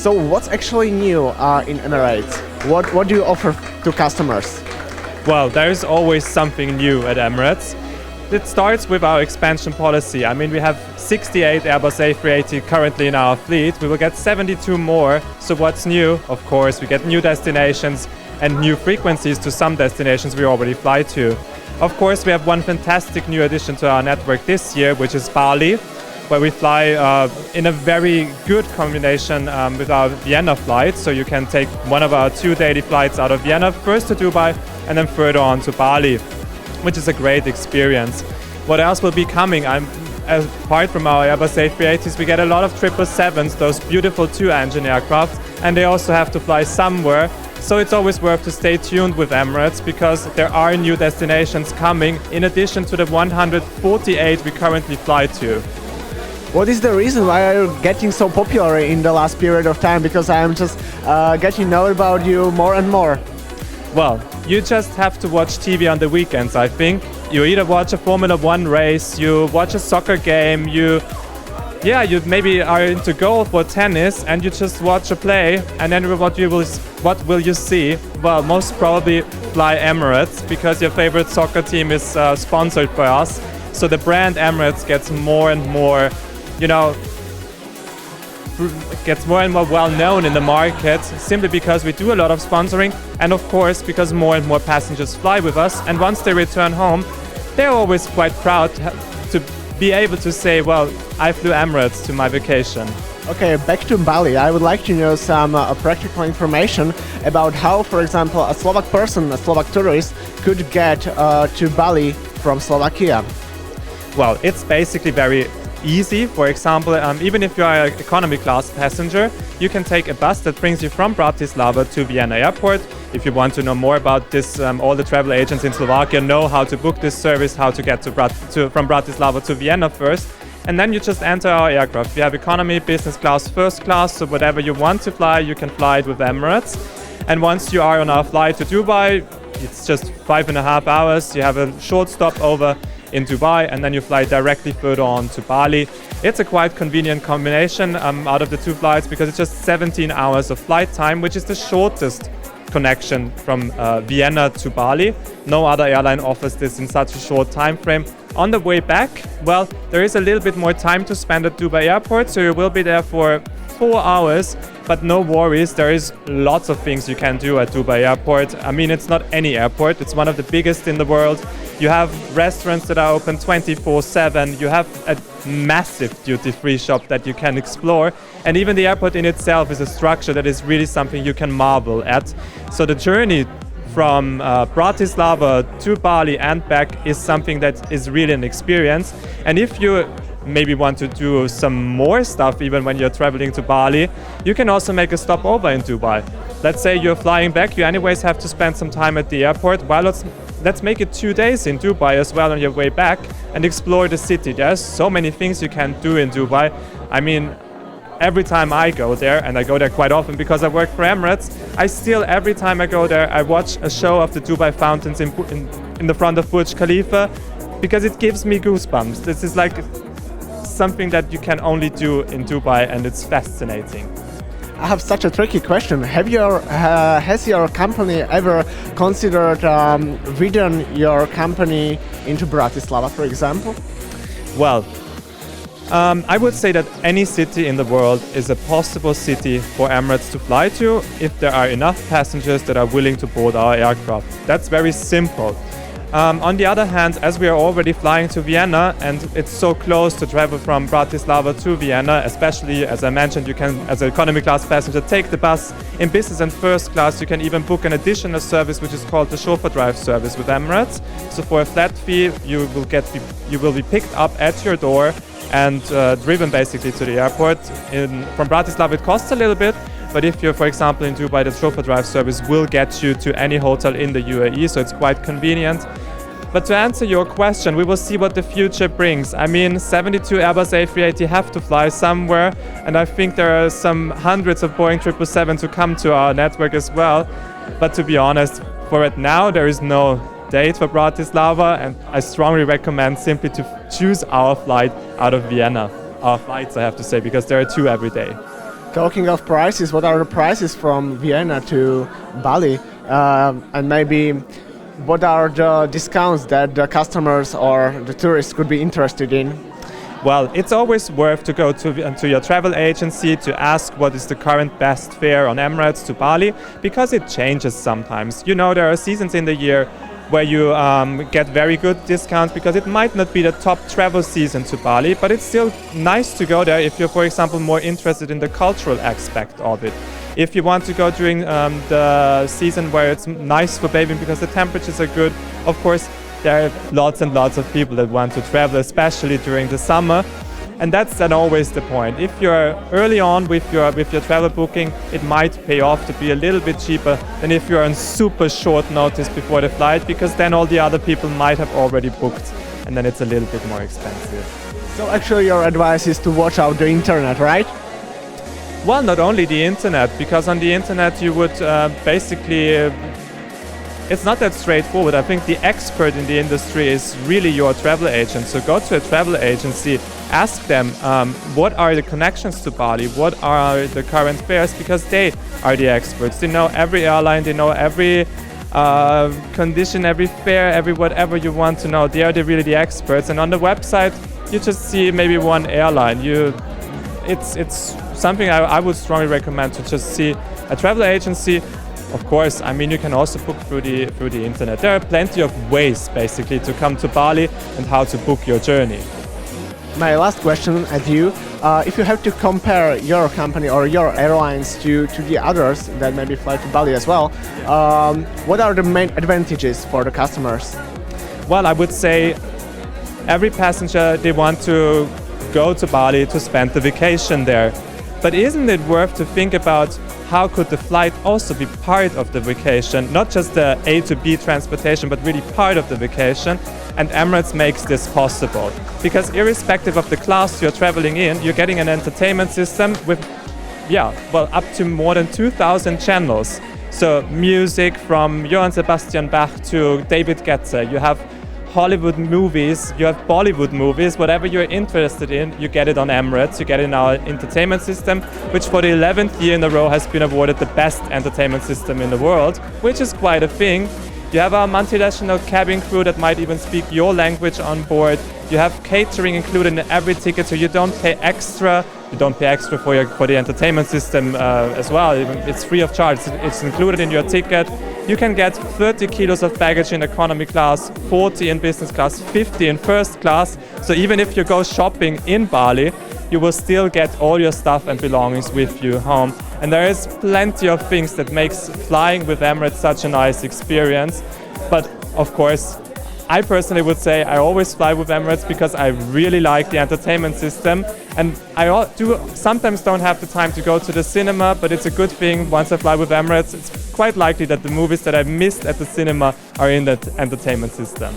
So what's actually new in Emirates? What do you offer to customers? Well, there is always something new at Emirates. It starts with our expansion policy. I mean, we have 68 Airbus A380 currently in our fleet. We will get 72 more. So what's new? Of course, we get new destinations and new frequencies to some destinations we already fly to. Of course, we have one fantastic new addition to our network this year, which is Bali, where we fly in a very good combination with our Vienna flight. So you can take one of our 2 daily flights out of Vienna, first to Dubai and then further on to Bali, which is a great experience. What else will be coming? Apart from our Airbus A380s, we get a lot of 777s, those beautiful 2-engine aircraft, and they also have to fly somewhere. So it's always worth to stay tuned with Emirates because there are new destinations coming in addition to the 148 we currently fly to. What is the reason why are you getting so popular in the last period of time? Because I'm just getting to know about you more and more. Well, you just have to watch TV on the weekends, I think. You either watch a Formula 1 race, you watch a soccer game, you maybe are into golf or tennis and you just watch a play, and then what will you see? Well, most probably fly Emirates because your favorite soccer team is sponsored by us. So the brand Emirates gets more and more, well known in the market simply because we do a lot of sponsoring, and of course because more and more passengers fly with us, and once they return home they're always quite proud to be able to say, well, I flew Emirates to my vacation. Okay, back to Bali. I would like to know some practical information about how, for example, a Slovak person, a Slovak tourist could get to Bali from Slovakia. Well, it's basically very easy. For example, even if you are an economy class passenger, you can take a bus that brings you from Bratislava to Vienna Airport. If you want to know more about this, all the travel agents in Slovakia know how to book this service, how to get from Bratislava to Vienna first. And then you just enter our aircraft. We have economy, business class, first class, so whatever you want to fly, you can fly it with Emirates. And once you are on our flight to Dubai, it's just 5.5 hours. You have a short stopover in Dubai, and then you fly directly further on to Bali. It's a quite convenient combination out of the 2 flights because it's just 17 hours of flight time, which is the shortest connection from Vienna to Bali. No other airline offers this in such a short time frame. On the way back, well, there is a little bit more time to spend at Dubai Airport, so you will be there for 4 hours, but no worries, there is lots of things you can do at Dubai Airport. I mean, it's not any airport, it's one of the biggest in the world. You have restaurants that are open 24/7, you have a massive duty-free shop that you can explore, and even the airport in itself is a structure that is really something you can marvel at. So the journey from Bratislava to Bali and back is something that is really an experience. And if you maybe want to do some more stuff even when you're traveling to Bali, you can also make a stopover in Dubai. Let's say you're flying back, you anyways have to spend some time at the airport. Well, let's make it 2 days in Dubai as well on your way back and explore the city. There's so many things you can do in Dubai. I mean, every time I go there, and I go there quite often because I work for Emirates, every time I go there, I watch a show of the Dubai fountains in the front of Burj Khalifa because it gives me goosebumps. This is like something that you can only do in Dubai, and it's fascinating. I have such a tricky question. Has your company ever considered return your company into Bratislava, for example? Well, I would say that any city in the world is a possible city for Emirates to fly to if there are enough passengers that are willing to board our aircraft. That's very simple. On the other hand, as we are already flying to Vienna and it's so close to travel from Bratislava to Vienna, especially as I mentioned, you can, as an economy class passenger, take the bus. In business and first class, you can even book an additional service which is called the chauffeur drive service with Emirates. So for a flat fee, you will be picked up at your door and driven basically to the airport. From Bratislava, it costs a little bit. But if you're, for example, in Dubai, the chauffeur drive service will get you to any hotel in the UAE, so it's quite convenient. But to answer your question, we will see what the future brings. I mean, 72 Airbus A380 have to fly somewhere, and I think there are some hundreds of Boeing 777 to come to our network as well. But to be honest, for it now, there is no date for Bratislava, and I strongly recommend simply to choose our flight out of Vienna. Our flights, I have to say, because there are 2 every day. Talking of prices, what are the prices from Vienna to Bali? And maybe what are the discounts that the customers or the tourists could be interested in? Well, it's always worth to go to your travel agency to ask what is the current best fare on Emirates to Bali, because it changes sometimes. You know, there are seasons in the year where you get very good discounts because it might not be the top travel season to Bali, but it's still nice to go there if you're, for example, more interested in the cultural aspect of it. If you want to go during the season where it's nice for bathing because the temperatures are good, of course, there are lots and lots of people that want to travel, especially during the summer. And that's then always the point. If you're early on with your travel booking, it might pay off to be a little bit cheaper than if you're on super short notice before the flight, because then all the other people might have already booked, and then it's a little bit more expensive. So actually your advice is to watch out the internet, right? Well, not only the internet, because on the internet you would basically... It's not that straightforward. I think the expert in the industry is really your travel agent. So go to a travel agency, ask them what are the connections to Bali, what are the current fares, because they are the experts. They know every airline, they know every condition, every fare, every whatever you want to know. They are really the experts. And on the website, you just see maybe one airline. It's something I would strongly recommend, to just see a travel agency. Of course, I mean, you can also book through the internet. There are plenty of ways, basically, to come to Bali and how to book your journey. My last question at you, if you have to compare your company or your airlines to the others that maybe fly to Bali as well, what are the main advantages for the customers? Well, I would say every passenger, they want to go to Bali to spend the vacation there. But isn't it worth to think about how could the flight also be part of the vacation, not just the A to B transportation, but really part of the vacation? And Emirates makes this possible. Because irrespective of the class you're traveling in, you're getting an entertainment system with, up to more than 2,000 channels. So music from Johann Sebastian Bach to David Guetta. You have Hollywood movies, you have Bollywood movies, whatever you're interested in, you get it on Emirates, you get it in our entertainment system, which for the 11th year in a row has been awarded the best entertainment system in the world, which is quite a thing. You have our multinational cabin crew that might even speak your language on board. You have catering included in every ticket, so you don't pay extra. You don't pay extra for the entertainment system as well. It's free of charge. It's included in your ticket. You can get 30 kilos of baggage in economy class, 40 in business class, 50 in first class. So even if you go shopping in Bali, you will still get all your stuff and belongings with you home. And there is plenty of things that makes flying with Emirates such a nice experience. But of course, I personally would say I always fly with Emirates because I really like the entertainment system, and I sometimes don't have the time to go to the cinema, but it's a good thing. Once I fly with Emirates, it's quite likely that the movies that I missed at the cinema are in that entertainment system.